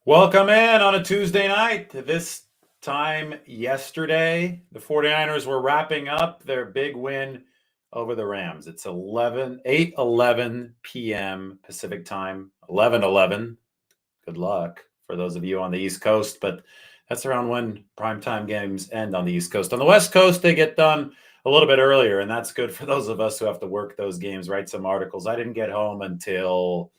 Welcome in on a Tuesday night. This time yesterday, the 49ers were wrapping up their big win over the Rams. It's 8:11 p.m. Pacific time, 11:11. Good luck for those of you on the East Coast, but that's around when primetime games end on the East Coast. On the West Coast, they get done a little bit earlier, and that's good for those of us who have to work those games, write some articles. I didn't get home until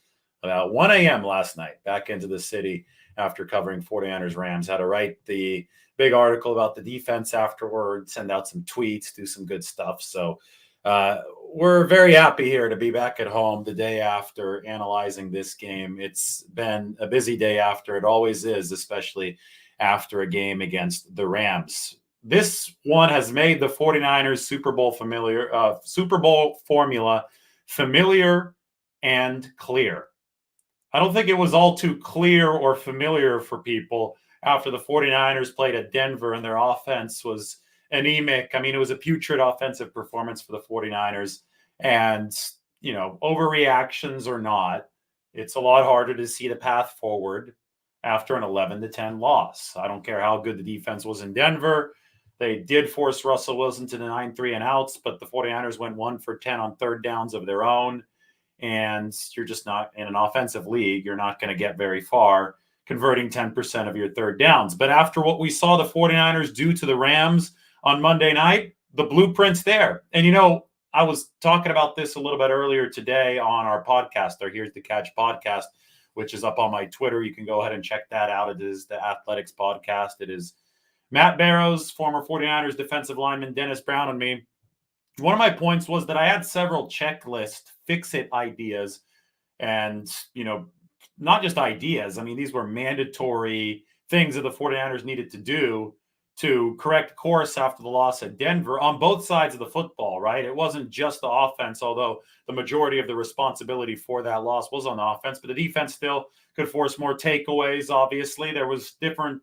about 1 a.m. last night, back into the city after covering 49ers Rams. Had to write the big article about the defense afterward, send out some tweets, do some good stuff. So we're very happy here to be back at home the day after analyzing this game. It's been a busy day after. It always is, especially after a game against the Rams. This one has made the 49ers Super Bowl formula familiar and clear. I don't think it was all too clear or familiar for people after the 49ers played at Denver and their offense was anemic. I mean, it was a putrid offensive performance for the 49ers. And, overreactions or not, it's a lot harder to see the path forward after an 11-10 loss. I don't care how good the defense was in Denver. They did force Russell Wilson to the 9-3 and outs, but the 49ers went 1 for 10 on third downs of their own. And you're just not in an offensive league. You're not going to get very far converting 10% of your third downs. But after what we saw the 49ers do to the Rams on Monday night, the blueprint's there. And, I was talking about this a little bit earlier today on our podcast, our Here's the Catch podcast, which is up on my Twitter. You can go ahead and check that out. It is the Athletics podcast. It is Matt Barrows, former 49ers defensive lineman, Dennis Brown, and me. One of my points was that I had several checklist fix-it ideas and, not just ideas. I mean, these were mandatory things that the 49ers needed to do to correct course after the loss at Denver on both sides of the football, right? It wasn't just the offense, although the majority of the responsibility for that loss was on the offense, but the defense still could force more takeaways, obviously. There was different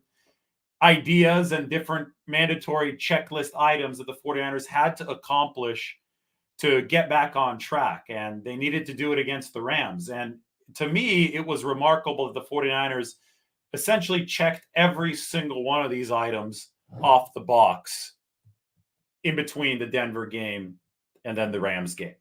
ideas and different mandatory checklist items that the 49ers had to accomplish to get back on track, and they needed to do it against the Rams. And to me, it was remarkable that the 49ers essentially checked every single one of these items off the box in between the Denver game and then the Rams game.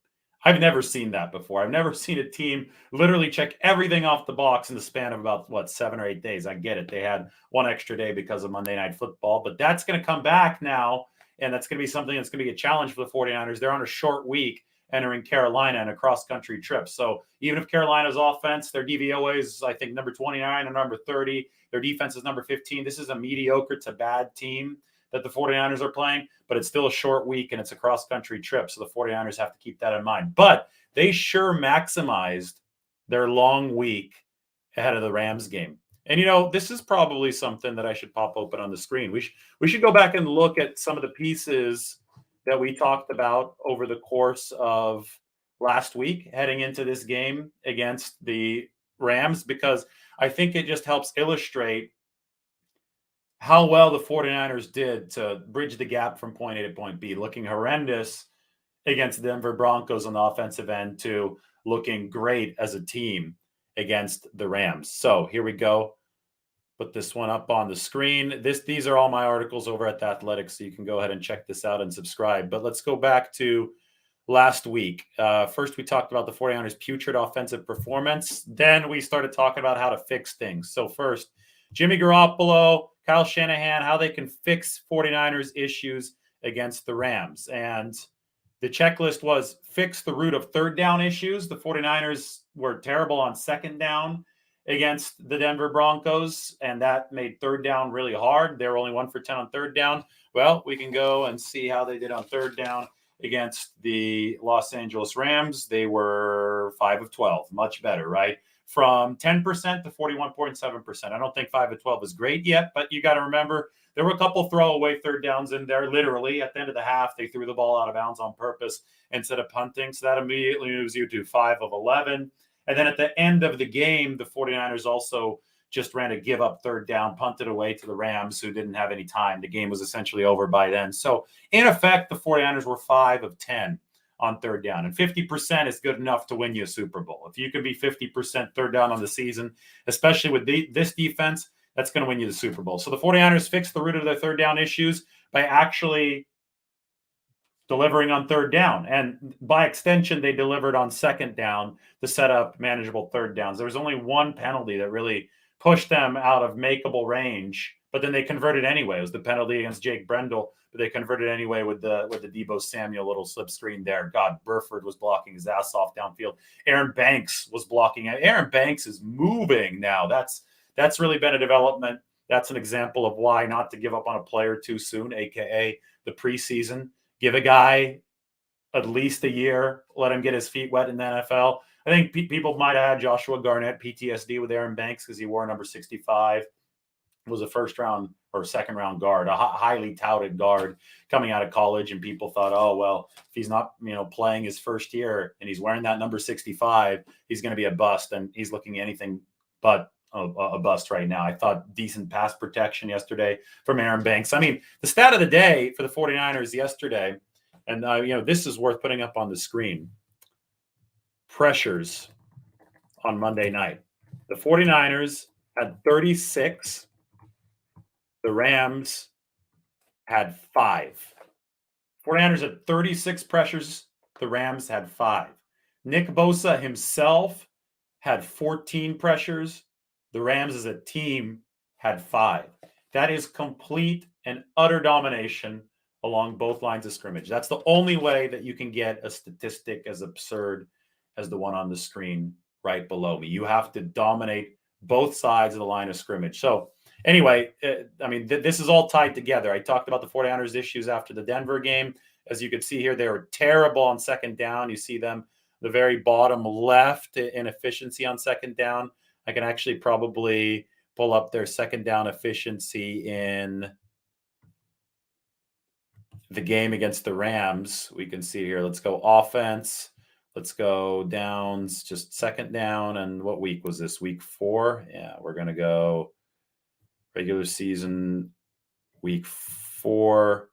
I've never seen that before. I've never seen a team literally check everything off the box in the span of about, 7 or 8 days. I get it. They had one extra day because of Monday Night Football, but that's going to come back now, and that's going to be something that's going to be a challenge for the 49ers. They're on a short week entering Carolina and a cross-country trip. So even if Carolina's offense, their DVOA is, I think, number 29 or number 30. Their defense is number 15. This is a mediocre to bad team that the 49ers are playing, but it's still a short week and it's a cross-country trip, so the 49ers have to keep that in mind. But they sure maximized their long week ahead of the Rams game. And, this is probably something that I should pop open on the screen. We should go back and look at some of the pieces that we talked about over the course of last week heading into this game against the Rams, because I think it just helps illustrate how well the 49ers did to bridge the gap from point A to point B, looking horrendous against the Denver Broncos on the offensive end to looking great as a team against the Rams. So here we go. Put this one up on the screen. These are all my articles over at The Athletic, so you can go ahead and check this out and subscribe. But let's go back to last week. First, we talked about the 49ers' putrid offensive performance. Then we started talking about how to fix things. So first, Jimmy Garoppolo, Kyle Shanahan, how they can fix 49ers issues against the Rams. And the checklist was fix the root of third down issues. The 49ers were terrible on second down against the Denver Broncos, and that made third down really hard. They were only 1 for 10 on third down. Well, we can go and see how they did on third down against the Los Angeles Rams. They were 5 of 12, much better, right? From 10% to 41.7%. I don't think 5 of 12 is great yet, but you got to remember there were a couple throwaway third downs in there. Literally, at the end of the half, they threw the ball out of bounds on purpose instead of punting. So that immediately moves you to 5 of 11. And then at the end of the game, the 49ers also just ran a give-up third down, punted away to the Rams, who didn't have any time. The game was essentially over by then. So, in effect, the 49ers were 5 of 10 on third down. And 50% is good enough to win you a Super Bowl. If you can be 50% third down on the season, especially with this defense, that's going to win you the Super Bowl. So the 49ers fixed the root of their third down issues by actually delivering on third down. And by extension, they delivered on second down to set up manageable third downs. There was only one penalty that really pushed them out of makeable range, but then they converted anyway. It was the penalty against Jake Brendel, but they converted anyway with the Deebo Samuel little slip screen there. God, Burford was blocking his ass off downfield. Aaron Banks was blocking. Aaron Banks is moving now. That's really been a development. That's an example of why not to give up on a player too soon, aka the preseason. Give a guy at least a year, let him get his feet wet in the NFL. I think people might have had Joshua Garnett PTSD with Aaron Banks because he wore number 65, was a first round or second round guard, a highly touted guard coming out of college. And people thought, oh, well, if he's not, playing his first year and he's wearing that number 65, he's going to be a bust. And he's looking anything but a bust right now. I thought decent pass protection yesterday from Aaron Banks. I mean, the stat of the day for the 49ers yesterday, and this is worth putting up on the screen. Pressures on Monday night. The 49ers had 36. The Rams had 5. 49ers had 36 pressures. The Rams had 5. Nick Bosa himself had 14 pressures. The Rams as a team had 5. That is complete and utter domination along both lines of scrimmage. That's the only way that you can get a statistic as absurd as the one on the screen right below me. You have to dominate both sides of the line of scrimmage. So anyway, this is all tied together. I talked about the 49ers issues after the Denver game. As you can see here, they were terrible on second down. You see them, the very bottom left, in efficiency on second down. I can actually probably pull up their second down efficiency in the game against the Rams. We can see here. Let's go offense. Let's go downs, just second down. And what week was this? Week 4? Yeah, we're going to go regular season, week 4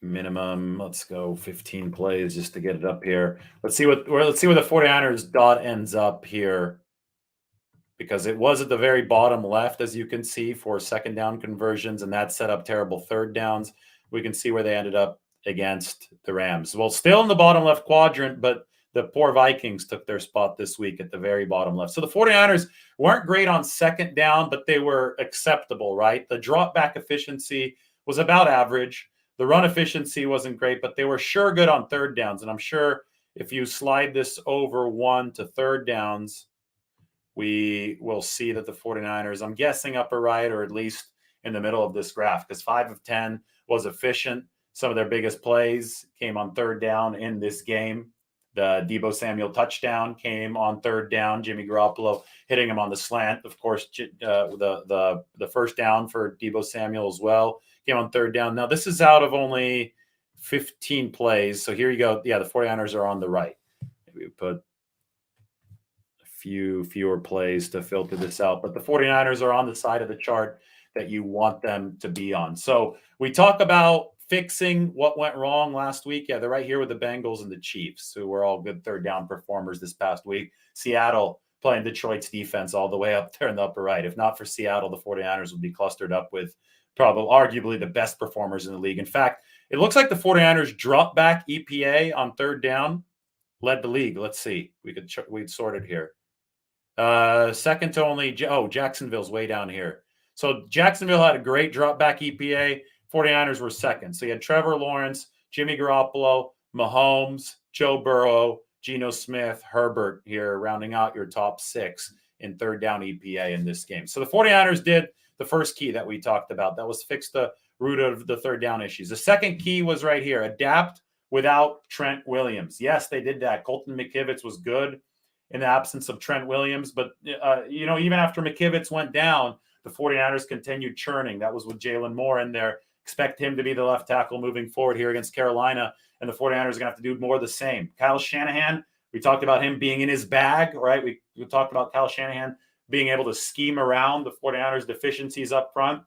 minimum. Let's go 15 plays just to get it up here. Let's see where the 49ers dot ends up here, because it was at the very bottom left, as you can see, for second down conversions, and that set up terrible third downs. We can see where they ended up against the Rams. Well, still in the bottom left quadrant, but the poor Vikings took their spot this week at the very bottom left. So the 49ers weren't great on second down, but they were acceptable, right? The drop back efficiency was about average. The run efficiency wasn't great, but they were sure good on third downs. And I'm sure if you slide this over 1 to third downs, we will see that the 49ers, I'm guessing upper right, or at least in the middle of this graph, because 5 of 10 was efficient. Some of their biggest plays came on third down in this game. The Deebo Samuel touchdown came on third down. Jimmy Garoppolo hitting him on the slant. Of course, the first down for Deebo Samuel as well came on third down. Now, this is out of only 15 plays. So here you go. Yeah, the 49ers are on the right. Maybe we put fewer plays to filter this out, but the 49ers are on the side of the chart that you want them to be on. So we talk about fixing what went wrong last week. Yeah, they're right here with the Bengals and the Chiefs, who were all good third down performers this past week. Seattle playing Detroit's defense all the way up there in the upper right. If not for Seattle, the 49ers would be clustered up with arguably the best performers in the league. In fact, it looks like the 49ers drop back EPA on third down led the league. Let's see. We'd sort it here. Second to only, Jacksonville's way down here. So Jacksonville had a great drop back EPA. 49ers were second. So you had Trevor Lawrence, Jimmy Garoppolo, Mahomes, Joe Burrow, Geno Smith, Herbert here, rounding out your top 6 in third down EPA in this game. So the 49ers did the first key that we talked about. That was fix the root of the third down issues. The second key was right here, adapt without Trent Williams. Yes, they did that. Colton McKivitz was good in the absence of Trent Williams. But, even after McKivitz went down, the 49ers continued churning. That was with Jalen Moore in there. Expect him to be the left tackle moving forward here against Carolina. And the 49ers are going to have to do more of the same. Kyle Shanahan, we talked about him being in his bag, right? We talked about Kyle Shanahan being able to scheme around the 49ers' deficiencies up front.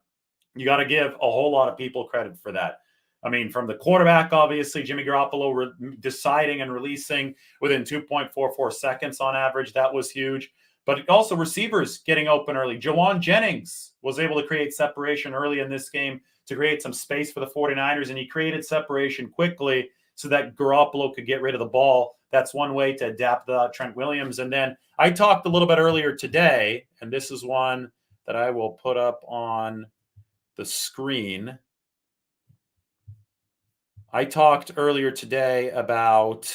You got to give a whole lot of people credit for that. I mean, from the quarterback, obviously, Jimmy Garoppolo deciding and releasing within 2.44 seconds on average. That was huge. But also receivers getting open early. Jawan Jennings was able to create separation early in this game to create some space for the 49ers, and he created separation quickly so that Garoppolo could get rid of the ball. That's one way to adapt Trent Williams. And then I talked a little bit earlier today, and this is one that I will put up on the screen. I talked earlier today about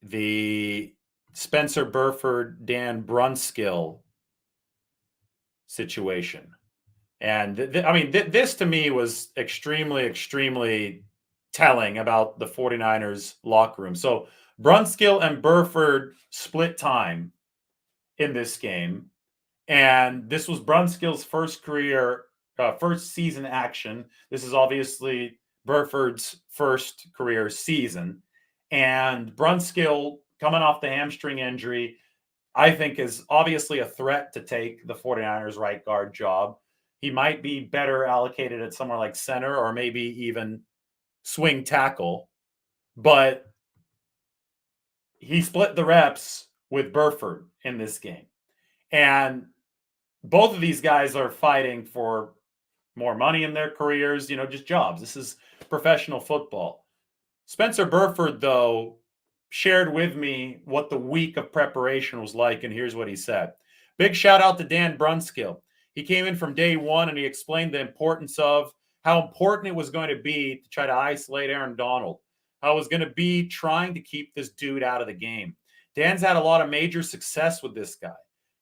the Spencer Burford, Dan Brunskill situation. And this to me was extremely, extremely telling about the 49ers locker room. So Brunskill and Burford split time in this game. And this was Brunskill's first season action. This is obviously Burford's first career season. And Brunskill, coming off the hamstring injury, I think is obviously a threat to take the 49ers right guard job. He might be better allocated at somewhere like center or maybe even swing tackle. But he split the reps with Burford in this game. And both of these guys are fighting for more money in their careers, just jobs. This is professional football. Spencer Burford, though, shared with me what the week of preparation was like, and here's what he said. Big shout out to Dan Brunskill. He came in from day one, and he explained the importance of how important it was going to be to try to isolate Aaron Donald, how it was going to be trying to keep this dude out of the game. Dan's had a lot of major success with this guy.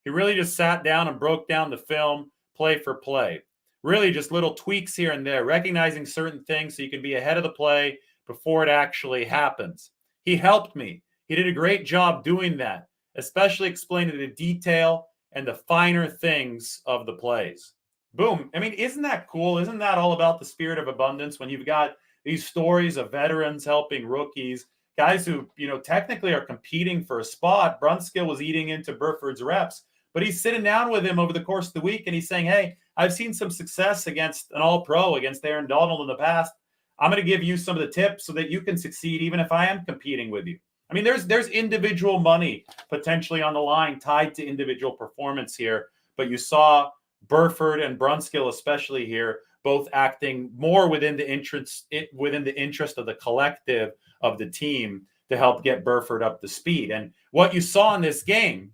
He really just sat down and broke down the film play for play. Really just little tweaks here and there, recognizing certain things so you can be ahead of the play before it actually happens. He helped me. He did a great job doing that, especially explaining the detail and the finer things of the plays. Boom. I mean, isn't that cool? Isn't that all about the spirit of abundance when you've got these stories of veterans helping rookies, guys who, technically are competing for a spot? Brunskill was eating into Burford's reps, but he's sitting down with him over the course of the week and he's saying, hey, I've seen some success against an all-pro, against Aaron Donald in the past. I'm going to give you some of the tips so that you can succeed even if I am competing with you. I mean, there's individual money potentially on the line tied to individual performance here, but you saw Burford and Brunskill especially here both acting more within the interest of the collective of the team to help get Burford up to speed. And what you saw in this game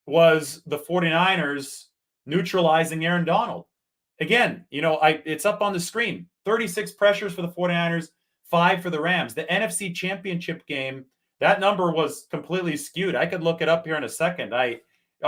was the 49ers neutralizing Aaron Donald. Again, it's up on the screen. 36 pressures for the 49ers, 5 for the Rams. The NFC Championship game, that number was completely skewed. I could look it up here in a second. I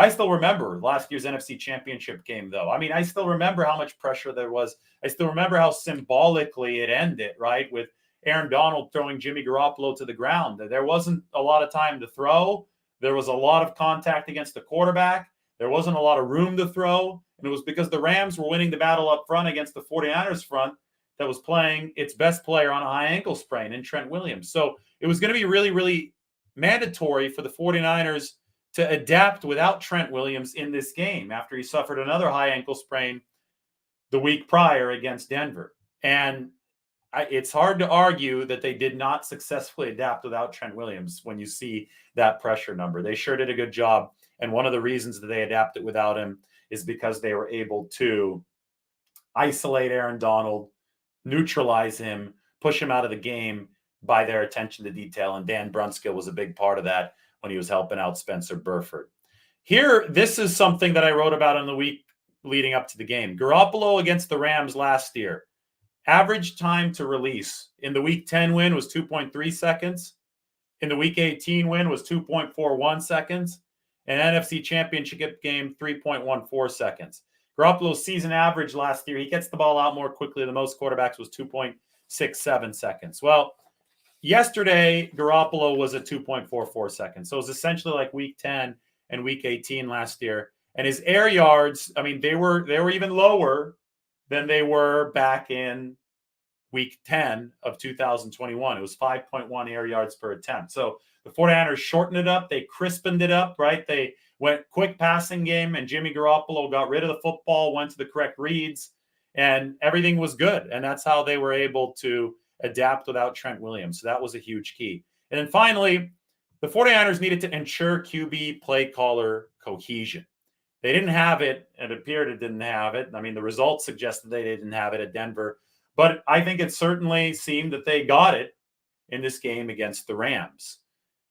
still remember last year's NFC Championship game, though. I mean, I still remember how much pressure there was. I still remember how symbolically it ended, right, with Aaron Donald throwing Jimmy Garoppolo to the ground. There wasn't a lot of time to throw. There was a lot of contact against the quarterback. There wasn't a lot of room to throw. And it was because the Rams were winning the battle up front against the 49ers front that was playing its best player on a high ankle sprain in Trent Williams. So it was going to be really, really mandatory for the 49ers to adapt without Trent Williams in this game after he suffered another high ankle sprain the week prior against Denver. And it's hard to argue that they did not successfully adapt without Trent Williams when you see that pressure number. They sure did a good job. And one of the reasons that they adapted without him is because they were able to isolate Aaron Donald, neutralize him, push him out of the game by their attention to detail. And Dan Brunskill was a big part of that when he was helping out Spencer Burford. Here, this is something that I wrote about in the week leading up to the game. Garoppolo against the Rams last year. Average time to release in the Week 10 win was 2.3 seconds. In the Week 18 win was 2.41 seconds. And NFC Championship game, 3.14 seconds. Garoppolo's season average last year, he gets the ball out more quickly than most quarterbacks, was 2.67 seconds. Well, yesterday, Garoppolo was at 2.44 seconds. So it was essentially like Week 10 and Week 18 last year. And his air yards, I mean, they were even lower than they were back in Week 10 of 2021. It was 5.1 air yards per attempt. So the 49ers shortened it up. They crispened it up, right? They went quick passing game, and Jimmy Garoppolo got rid of the football, went to the correct reads, and everything was good. And that's how they were able to adapt without Trent Williams. So that was a huge key. And then finally, the 49ers needed to ensure QB play caller cohesion. They didn't have it. It appeared it didn't have it. I mean, the results suggested they didn't have it at Denver. But I think it certainly seemed that they got it in this game against the Rams.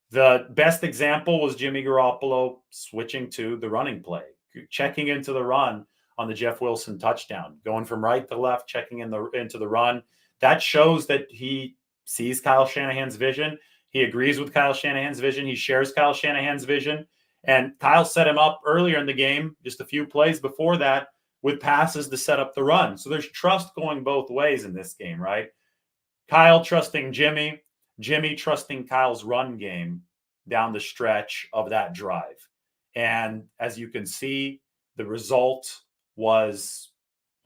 The best example was Jimmy Garoppolo switching to the running play, checking into the run on the Jeff Wilson touchdown, going from right to left, checking into the run. That shows that he sees Kyle Shanahan's vision. He agrees with Kyle Shanahan's vision. He shares Kyle Shanahan's vision. And Kyle set him up earlier in the game, just a few plays before that, with passes to set up the run. So there's trust going both ways in this game, right? Kyle trusting Jimmy, Jimmy trusting Kyle's run game down the stretch of that drive. And as you can see, the result was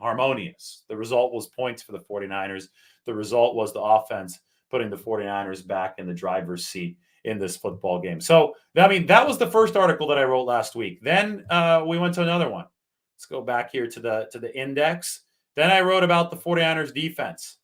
harmonious. The result was points for the 49ers. The result was the offense putting the 49ers back in the driver's seat in this football game. So, I mean, that was the first article that I wrote last week. Then we went to another one. Let's go back here to the index. Then I wrote about the 49ers defense.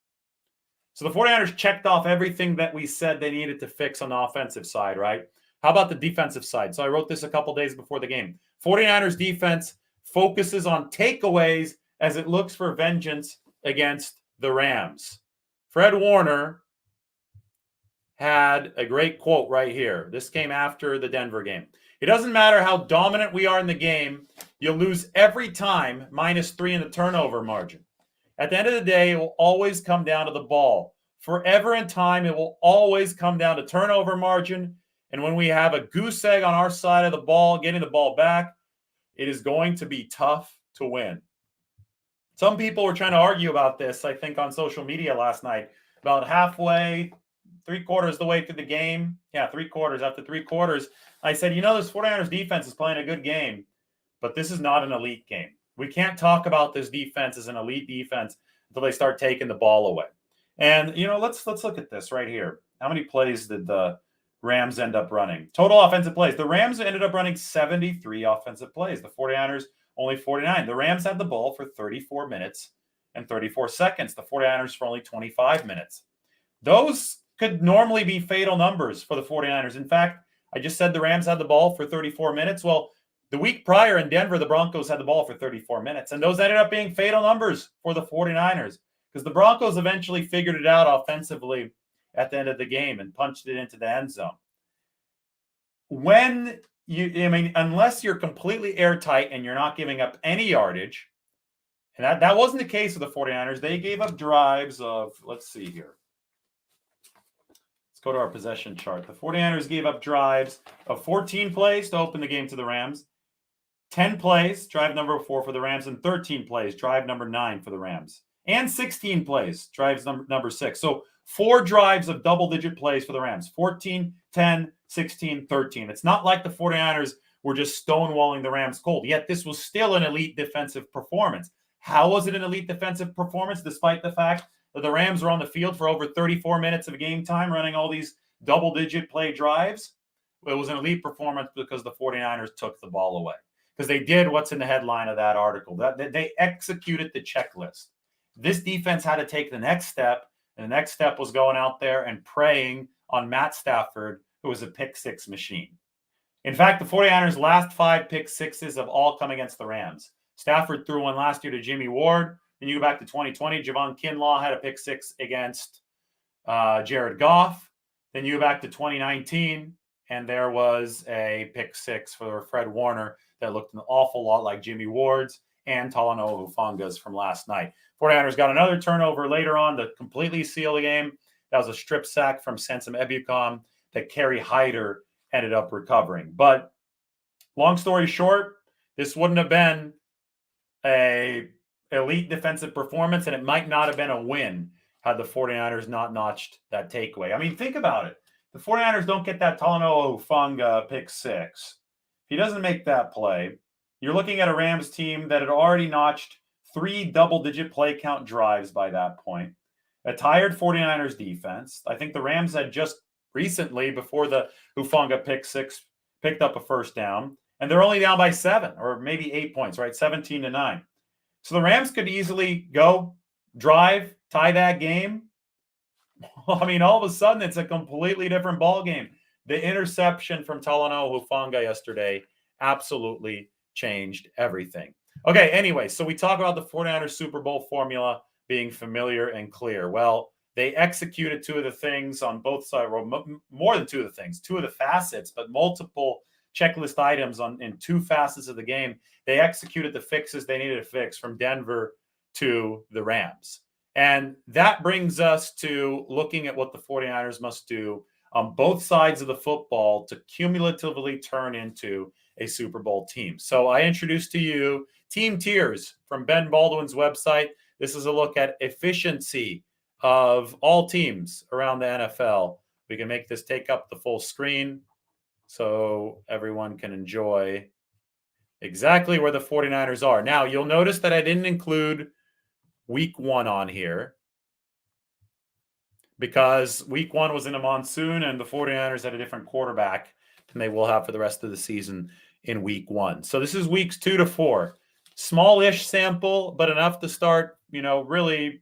So the 49ers checked off everything that we said they needed to fix on the offensive side, right? How about the defensive side? So I wrote this a couple days before the game. 49ers defense focuses on takeaways as it looks for vengeance against the Rams. Fred Warner had a great quote right here. This came after the Denver game. It doesn't matter how dominant we are in the game, you'll lose every time -3 in the turnover margin. At the end of the day, it will always come down to the ball. Forever in time, it will always come down to turnover margin. And when we have a goose egg on our side of the ball, getting the ball back, it is going to be tough to win. Some people were trying to argue about this, I think, on social media last night, about halfway, 3/4 the way through the game. Yeah, 3/4. After 3/4, I said, this 49ers defense is playing a good game, but this is not an elite game. We can't talk about this defense as an elite defense until they start taking the ball away. And, let's look at this right here. How many plays did the Rams end up running? Total offensive plays. The Rams ended up running 73 offensive plays. The 49ers only 49. The Rams had the ball for 34 minutes and 34 seconds. The 49ers for only 25 minutes. Those could normally be fatal numbers for the 49ers. In fact, I just said the Rams had the ball for 34 minutes. Well, the week prior in Denver, the Broncos had the ball for 34 minutes. And those ended up being fatal numbers for the 49ers because the Broncos eventually figured it out offensively at the end of the game and punched it into the end zone. Unless you're completely airtight and you're not giving up any yardage, and that wasn't the case with the 49ers. They gave up drives of, let's see here. Let's go to our possession chart. The 49ers gave up drives of 14 plays to open the game to the Rams, 10 plays, drive number 4 for the Rams, and 13 plays, drive number 9 for the Rams, and 16 plays, drives number 6. So 4 drives of double-digit plays for the Rams, 14, 10, 16, 13. It's not like the 49ers were just stonewalling the Rams cold. Yet this was still an elite defensive performance. How was it an elite defensive performance despite the fact that the Rams were on the field for over 34 minutes of game time running all these double-digit play drives? It was an elite performance because the 49ers took the ball away. Because they did what's in the headline of that article. That they executed the checklist. This defense had to take the next step, and the next step was going out there and preying on Matt Stafford, who was a pick-6 machine. In fact, the 49ers' last 5 pick-6s have all come against the Rams. Stafford threw one last year to Jimmy Ward. Then you go back to 2020, Javon Kinlaw had a pick-6 against Jared Goff. Then you go back to 2019, and there was a pick-6 for Fred Warner that looked an awful lot like Jimmy Ward's and Talanoa Hufanga's from last night. 49ers got another turnover later on to completely seal the game. That was a strip sack from Sensum Ebukam that Kerry Hyder ended up recovering. But long story short, this wouldn't have been a elite defensive performance, and it might not have been a win had the 49ers not notched that takeaway. I mean, think about it. The 49ers don't get that Talanoa Hufanga pick-6. If he doesn't make that play, you're looking at a Rams team that had already notched 3 double-digit play count drives by that point. A tired 49ers defense. I think the Rams had just recently, before the Hufanga pick-6, picked up a first down, and they're only down by 7 or maybe 8 points, right? 17-9. So the Rams could easily go, drive, tie that game. I mean, all of a sudden, it's a completely different ball game. The interception from Talanoa Hufanga yesterday absolutely changed everything. Okay, anyway, so we talk about the 49ers Super Bowl formula being familiar and clear. Well, they executed two of the things on both sides, well, more than two of the things, two of the facets, but multiple checklist items in two facets of the game. They executed the fixes they needed to fix from Denver to the Rams. And that brings us to looking at what the 49ers must do on both sides of the football to cumulatively turn into a Super Bowl team. So I introduced to you team tiers from Ben Baldwin's website. This is a look at efficiency of all teams around the NFL. We can make this take up the full screen so everyone can enjoy exactly where the 49ers are. Now, you'll notice that I didn't include week 1 on here because week 1 was in a monsoon and the 49ers had a different quarterback than they will have for the rest of the season in week 1. So this is weeks 2 to 4. Small-ish sample, but enough to start, really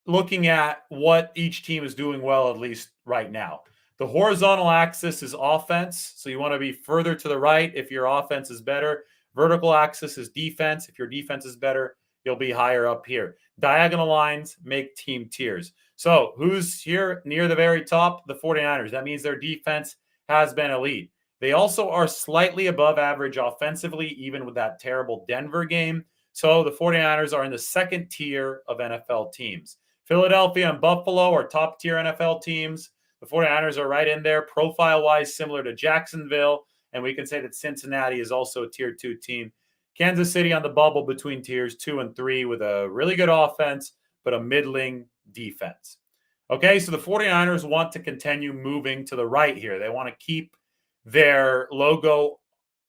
looking at what each team is doing well, at least right now. The horizontal axis is offense, so you want to be further to the right if your offense is better. Vertical axis is defense. If your defense is better, you'll be higher up here. Diagonal lines make team tiers. So who's here near the very top? The 49ers. That means their defense has been elite. They also are slightly above average offensively, even with that terrible Denver game. So the 49ers are in the second tier of NFL teams. Philadelphia and Buffalo are top tier NFL teams. The 49ers are right in there, profile-wise, similar to Jacksonville. And we can say that Cincinnati is also a tier 2 team. Kansas City on the bubble between tiers 2 and 3 with a really good offense, but a middling defense. Okay, so the 49ers want to continue moving to the right here. They want to keep their logo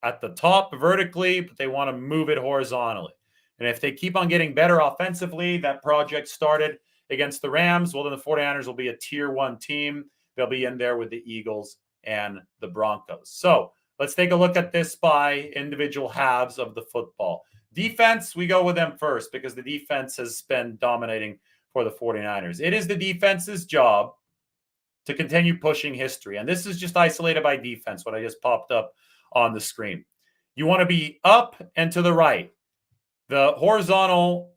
at the top vertically, but they want to move it horizontally. And if they keep on getting better offensively, that project started against the Rams, well, then the 49ers will be a tier 1 team. They'll be in there with the Eagles and the Broncos. So let's take a look at this by individual halves of the football. Defense, we go with them first because the defense has been dominating for the 49ers. It is the defense's job to continue pushing history. And this is just isolated by defense, what I just popped up on the screen. You want to be up and to the right. The horizontal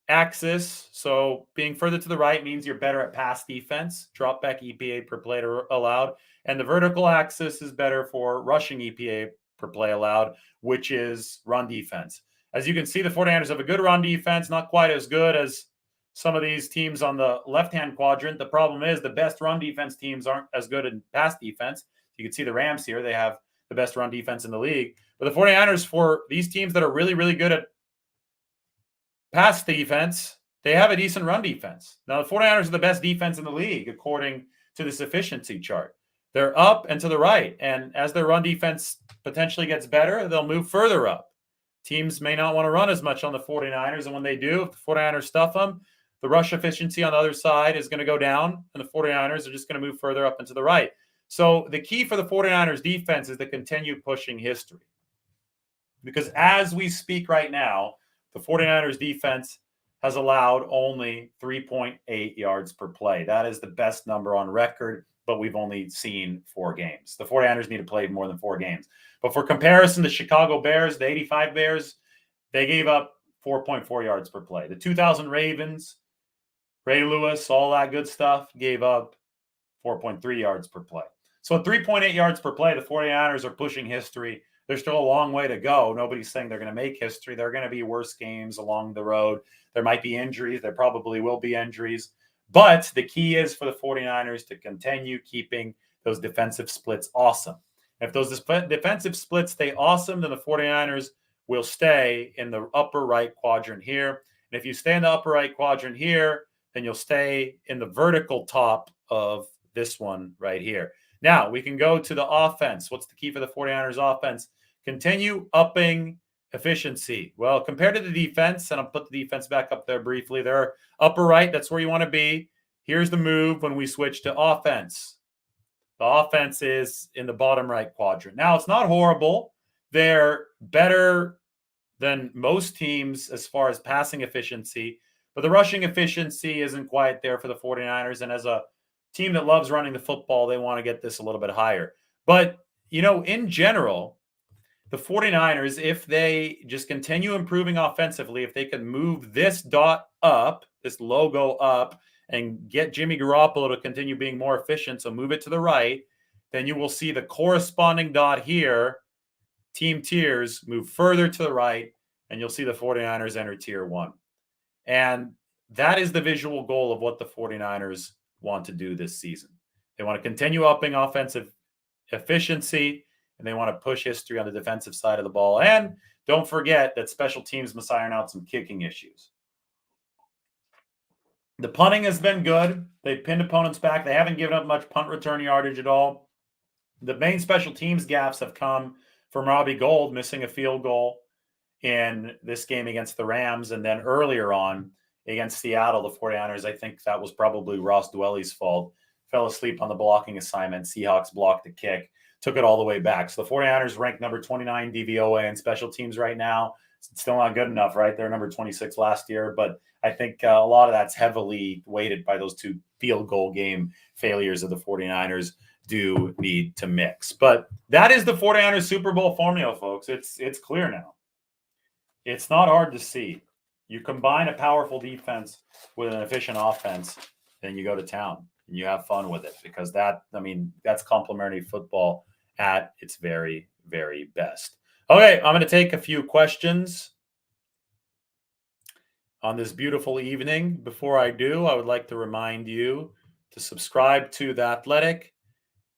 axis, so being further to the right means you're better at pass defense, drop back EPA per play allowed, and the vertical axis is better for rushing EPA per play allowed, which is run defense. As you can see, the 49ers have a good run defense, not quite as good as some of these teams on the left-hand quadrant. The problem is the best run defense teams aren't as good in pass defense. You can see the Rams here. They have the best run defense in the league. But the 49ers, for these teams that are really, really good at pass defense, they have a decent run defense. Now, the 49ers are the best defense in the league, according to this efficiency chart. They're up and to the right. And as their run defense potentially gets better, they'll move further up. Teams may not want to run as much on the 49ers. And when they do, if the 49ers stuff them, the rush efficiency on the other side is going to go down. And the 49ers are just going to move further up and to the right. So the key for the 49ers defense is to continue pushing history. Because as we speak right now, the 49ers defense has allowed only 3.8 yards per play. That is the best number on record, but we've only seen 4 games. The 49ers need to play more than 4 games. But for comparison, the Chicago Bears, the 85 Bears, they gave up 4.4 yards per play. The 2000 Ravens, Ray Lewis, all that good stuff, gave up 4.3 yards per play. So at 3.8 yards per play, the 49ers are pushing history. There's still a long way to go. Nobody's saying they're going to make history. There are going to be worse games along the road. There might be injuries. There probably will be injuries. But the key is for the 49ers to continue keeping those defensive splits awesome. If those defensive splits stay awesome, then the 49ers will stay in the upper right quadrant here. And if you stay in the upper right quadrant here, then you'll stay in the vertical top of this one right here. Now, we can go to the offense. What's the key for the 49ers offense? Continue upping efficiency. Well, compared to the defense, and I'll put the defense back up there briefly, they're upper right. That's where you want to be. Here's the move when we switch to offense. The offense is in the bottom right quadrant. Now, it's not horrible. They're better than most teams as far as passing efficiency, but the rushing efficiency isn't quite there for the 49ers. And as a team that loves running the football, they want to get this a little bit higher. But, in general, the 49ers, if they just continue improving offensively, if they can move this dot up, this logo up, and get Jimmy Garoppolo to continue being more efficient, so move it to the right, then you will see the corresponding dot here, team tiers, move further to the right, and you'll see the 49ers enter tier 1. And that is the visual goal of what the 49ers want to do this season. They want to continue upping offensive efficiency, and they want to push history on the defensive side of the ball. And don't forget that special teams must iron out some kicking issues. The punting has been good. They've pinned opponents back. They haven't given up much punt return yardage at all. The main special teams gaps have come from Robbie Gould missing a field goal in this game against the Rams. And then earlier on against Seattle, the 49ers, I think that was probably Ross Dwelly's fault. Fell asleep on the blocking assignment. Seahawks blocked the kick, took it all the way back. So the 49ers ranked number 29 DVOA in special teams right now. It's still not good enough, right? They're number 26 last year, but I think a lot of that's heavily weighted by those two field goal game failures of the 49ers do need to mix. But that is the 49ers Super Bowl formula, folks. It's clear now. It's not hard to see. You combine a powerful defense with an efficient offense, then you go to town and you have fun with it, because that's complementary football at its very, very best. Okay, I'm going to take a few questions on this beautiful evening. Before I do, I would like to remind you to subscribe to The Athletic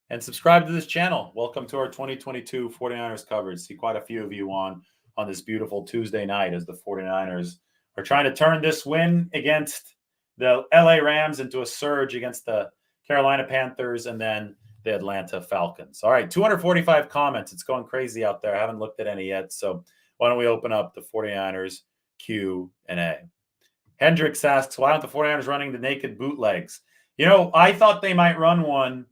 and subscribe to this channel. Welcome to our 2022 49ers coverage. See quite a few of you on this beautiful Tuesday night as the 49ers are trying to turn this win against the LA Rams into a surge against the Carolina Panthers and then the Atlanta Falcons. All right, 245 comments. It's going crazy out there. I haven't looked at any yet. So why don't we open up the 49ers Q&A. Hendricks asks, why aren't the 49ers running the naked bootlegs? I thought they might run one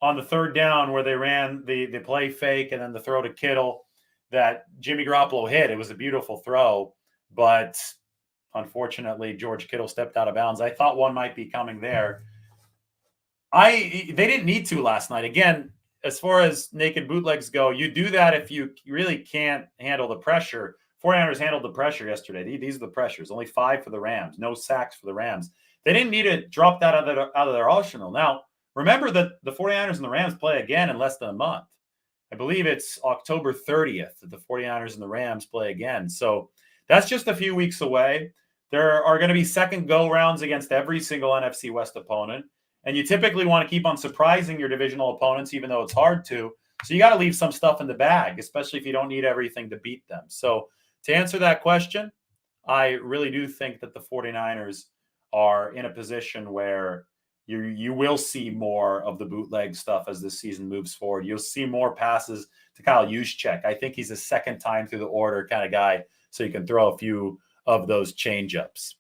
on the third down where they ran the play fake and then the throw to Kittle that Jimmy Garoppolo hit. It was a beautiful throw, but unfortunately, George Kittle stepped out of bounds. I thought one might be coming there. They didn't need to last night. Again, as far as naked bootlegs go, you do that if you really can't handle the pressure. 49ers handled the pressure yesterday. These are the pressures. Only 5 for the Rams. No sacks for the Rams. They didn't need to drop that out of their arsenal. Now, remember that the 49ers and the Rams play again in less than a month. I believe it's October 30th that the 49ers and the Rams play again. So that's just a few weeks away. There are going to be second go-rounds against every single NFC West opponent. And you typically want to keep on surprising your divisional opponents, even though it's hard to. So you got to leave some stuff in the bag, especially if you don't need everything to beat them. So to answer that question, I really do think that the 49ers are in a position where you will see more of the bootleg stuff as this season moves forward. You'll see more passes to Kyle Juszczyk. I think he's a second time through the order kind of guy, so you can throw a few of those change-ups.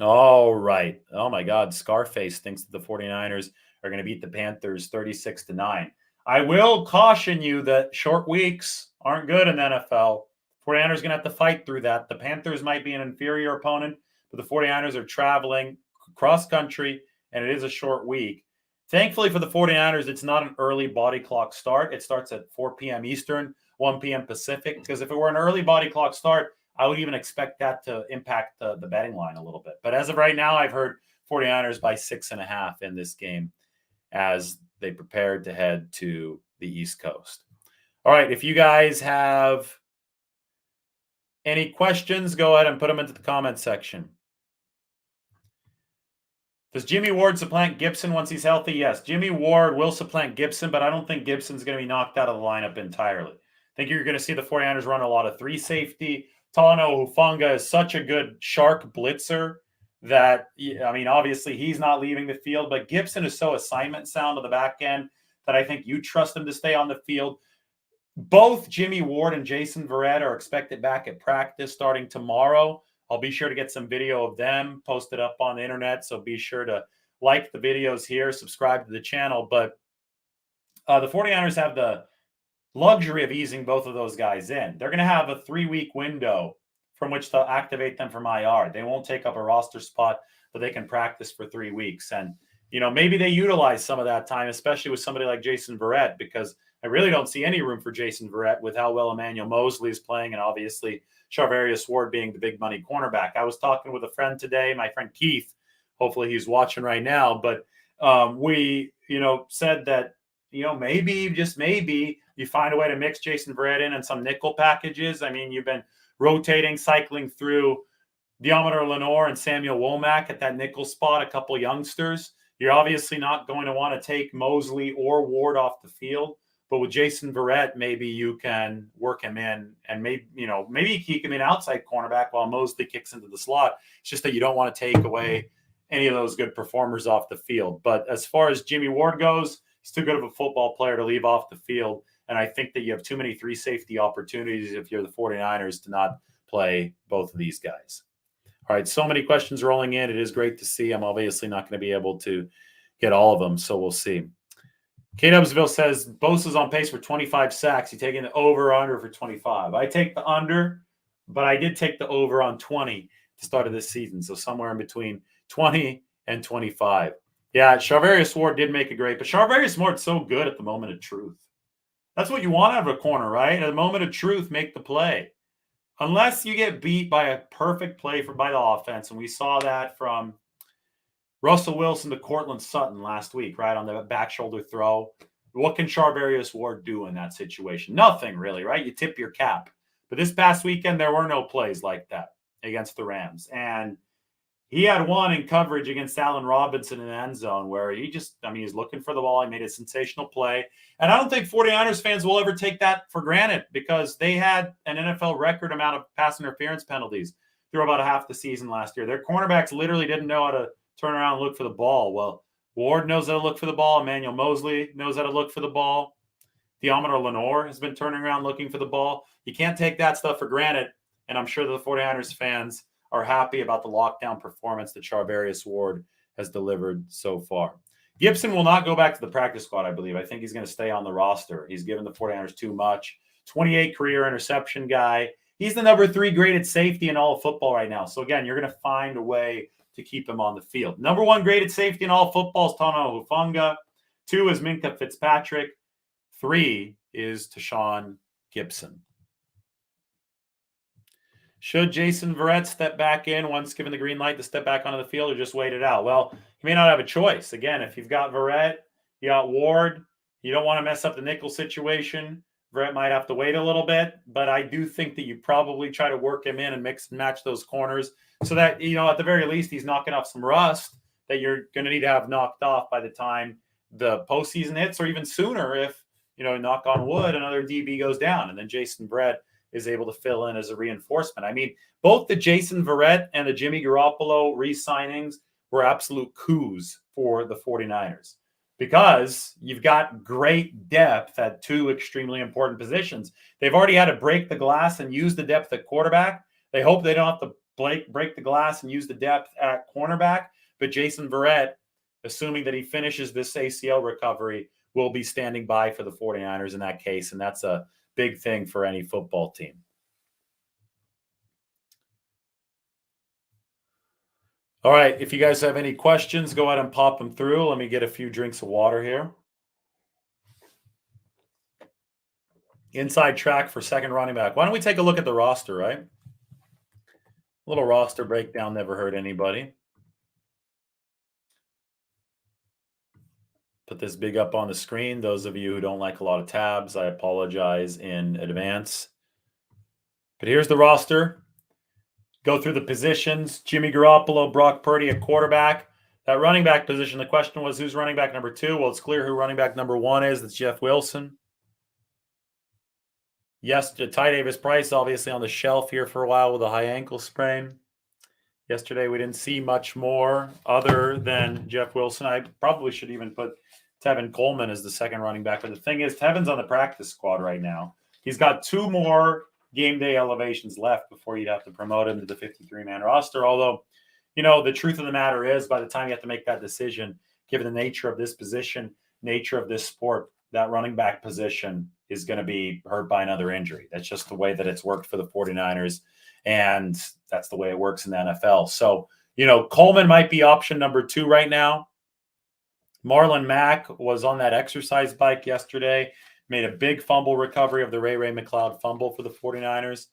All right. Oh, my God. Scarface thinks that the 49ers are going to beat the Panthers 36-9. I will caution you that short weeks aren't good in the NFL. 49ers are going to have to fight through that. The Panthers might be an inferior opponent, but the 49ers are traveling cross-country, and it is a short week. Thankfully for the 49ers, it's not an early body clock start. It starts at 4 p.m. Eastern, 1 p.m. Pacific, because if it were an early body clock start, I would even expect that to impact the betting line a little bit. But as of right now, I've heard 49ers by 6.5 in this game as they prepared to head to the East Coast. All right, if you guys have any questions, go ahead and put them into the comment section. Does Jimmy Ward supplant Gibson once he's healthy? Yes, Jimmy Ward will supplant Gibson, but I don't think Gibson's going to be knocked out of the lineup entirely. I think you're going to see the 49ers run a lot of 3 safety. Talanoa Hufanga is such a good shark blitzer that, obviously he's not leaving the field, but Gibson is so assignment sound on the back end that I think you trust him to stay on the field. Both Jimmy Ward and Jason Verrett are expected back at practice starting tomorrow. I'll be sure to get some video of them posted up on the internet, so be sure to like the videos here, subscribe to the channel. But the 49ers have the luxury of easing both of those guys in. They're going to have a 3-week window from which to activate them from IR. They won't take up a roster spot, but they can practice for 3 weeks. And, maybe they utilize some of that time, especially with somebody like Jason Verrett, because I really don't see any room for Jason Verrett with how well Emmanuel Mosley is playing and obviously Charvarius Ward being the big money cornerback. I was talking with a friend today, my friend Keith. Hopefully he's watching right now. But we, said that, maybe, just maybe, you find a way to mix Jason Verrett in and some nickel packages. I mean, you've been rotating, cycling through Deommodore Lenoir and Samuel Womack at that nickel spot, a couple youngsters. You're obviously not going to want to take Mosley or Ward off the field. But with Jason Verrett, maybe you can work him in and maybe keep him in outside cornerback while Mosley kicks into the slot. It's just that you don't want to take away any of those good performers off the field. But as far as Jimmy Ward goes, he's too good of a football player to leave off the field. And I think that you have too many 3 safety opportunities if you're the 49ers to not play both of these guys. All right, so many questions rolling in. It is great to see. I'm obviously not going to be able to get all of them, so we'll see. KWsville says Bosa's on pace for 25 sacks. You taking the over or under for 25? I take the under, but I did take the over on 20 at the start of this season, so somewhere in between 20 and 25. Yeah, Charvarius Ward did make a great, but Charvarius Ward's so good at the moment of truth. That's what you want out of a corner, right? At the moment of truth, make the play. Unless you get beat by a perfect play by the offense, and we saw that from Russell Wilson to Cortland Sutton last week, right, on the back shoulder throw. What can Charvarius Ward do in that situation? Nothing really, right? You tip your cap. But this past weekend, there were no plays like that against the Rams. And he had one in coverage against Allen Robinson in the end zone where he's looking for the ball. He made a sensational play. And I don't think 49ers fans will ever take that for granted because they had an NFL record amount of pass interference penalties through about half the season last year. Their cornerbacks literally didn't know how to turn around and look for the ball. Well, Ward knows how to look for the ball. Emmanuel Mosley knows how to look for the ball. Deommodore Lenoir has been turning around looking for the ball. You can't take that stuff for granted. And I'm sure the 49ers fans are happy about the lockdown performance that Charvarius Ward has delivered so far. Gibson will not go back to the practice squad, I believe. I think he's going to stay on the roster. He's given the 49ers too much. 28 career interception guy. He's the number 3 graded safety in all of football right now. So, again, you're going to find a way to keep him on the field. Number 1 graded safety in all of football is Tano Hufanga. 2 is Minkah Fitzpatrick. 3 is Tashawn Gibson. Should Jason Verrett step back in once given the green light to step back onto the field or just wait it out? Well, you may not have a choice. Again, if you've got Verrett, you got Ward, you don't want to mess up the nickel situation. Verrett might have to wait a little bit, but I do think that you probably try to work him in and mix and match those corners so that, at the very least, he's knocking off some rust that you're going to need to have knocked off by the time the postseason hits or even sooner if, knock on wood, another DB goes down and then Jason Verrett is able to fill in as a reinforcement. I mean, both the Jason Verrett and the Jimmy Garoppolo re-signings were absolute coups for the 49ers because you've got great depth at 2 extremely important positions. They've already had to break the glass and use the depth at quarterback. They hope they don't have to break the glass and use the depth at cornerback. But Jason Verrett, assuming that he finishes this ACL recovery, will be standing by for the 49ers in that case. And that's a big thing for any football team. All right. If you guys have any questions, go ahead and pop them through. Let me get a few drinks of water here. Inside track for second running back. Why don't we take a look at the roster, right? A little roster breakdown never hurt anybody. Put this big up on the screen. Those of you who don't like a lot of tabs, I apologize in advance. But here's the roster. Go through the positions. Jimmy Garoppolo, Brock Purdy at quarterback. That running back position, the question was who's running back number 2? Well, it's clear who running back number 1 is. That's Jeff Wilson. Yes, Ty Davis-Price obviously on the shelf here for a while with a high ankle sprain. Yesterday we didn't see much more other than Jeff Wilson. I probably should even put Tevin Coleman as the second running back. But the thing is, Tevin's on the practice squad right now. He's got 2 more game day elevations left before you'd have to promote him to the 53-man roster. Although, the truth of the matter is by the time you have to make that decision, given the nature of this position, nature of this sport, that running back position is going to be hurt by another injury. That's just the way that it's worked for the 49ers. And that's the way it works in the NFL. So, Coleman might be option number 2 right now. Marlon Mack was on that exercise bike yesterday, made a big fumble recovery of the Ray McLeod fumble for the 49ers.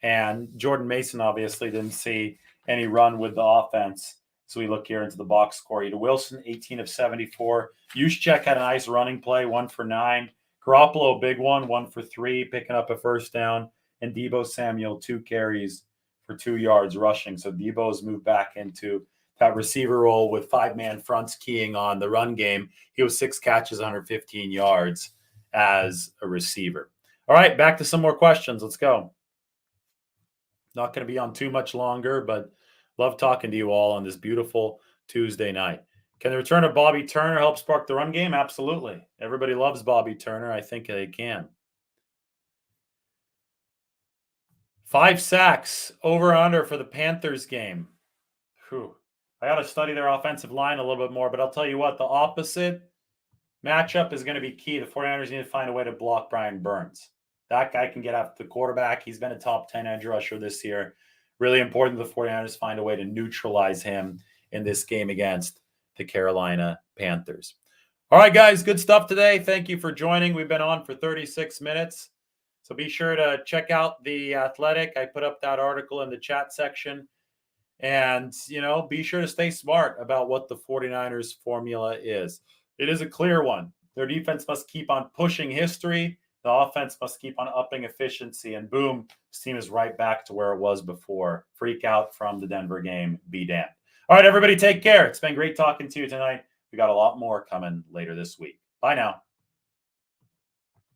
And Jordan Mason obviously didn't see any run with the offense. So we look here into the box score. Ida Wilson, 18 of 74. Juszczyk had a nice running play, 1 for 9. Garoppolo, big one, 1 for 3, picking up a first down. And Deebo Samuel, 2 carries for 2 yards rushing. So Deebo's moved back into that receiver role with 5-man fronts keying on the run game. He was 6 catches, 115 yards as a receiver. All right, back to some more questions. Let's go. Not going to be on too much longer, but love talking to you all on this beautiful Tuesday night. Can the return of Bobby Turner help spark the run game? Absolutely. Everybody loves Bobby Turner. I think they can. 5 sacks, over under for the Panthers game. Whew. I got to study their offensive line a little bit more, but I'll tell you what, the opposite matchup is going to be key. The 49ers need to find a way to block Brian Burns. That guy can get after the quarterback. He's been a top 10 edge rusher this year. Really important the 49ers find a way to neutralize him in this game against the Carolina Panthers. All right, guys, good stuff today. Thank you for joining. We've been on for 36 minutes. So be sure to check out The Athletic. I put up that article in the chat section. And, be sure to stay smart about what the 49ers formula is. It is a clear one. Their defense must keep on pushing history. The offense must keep on upping efficiency. And boom, this team is right back to where it was before. Freak out from the Denver game. Be damned. All right, everybody, take care. It's been great talking to you tonight. We got a lot more coming later this week. Bye now.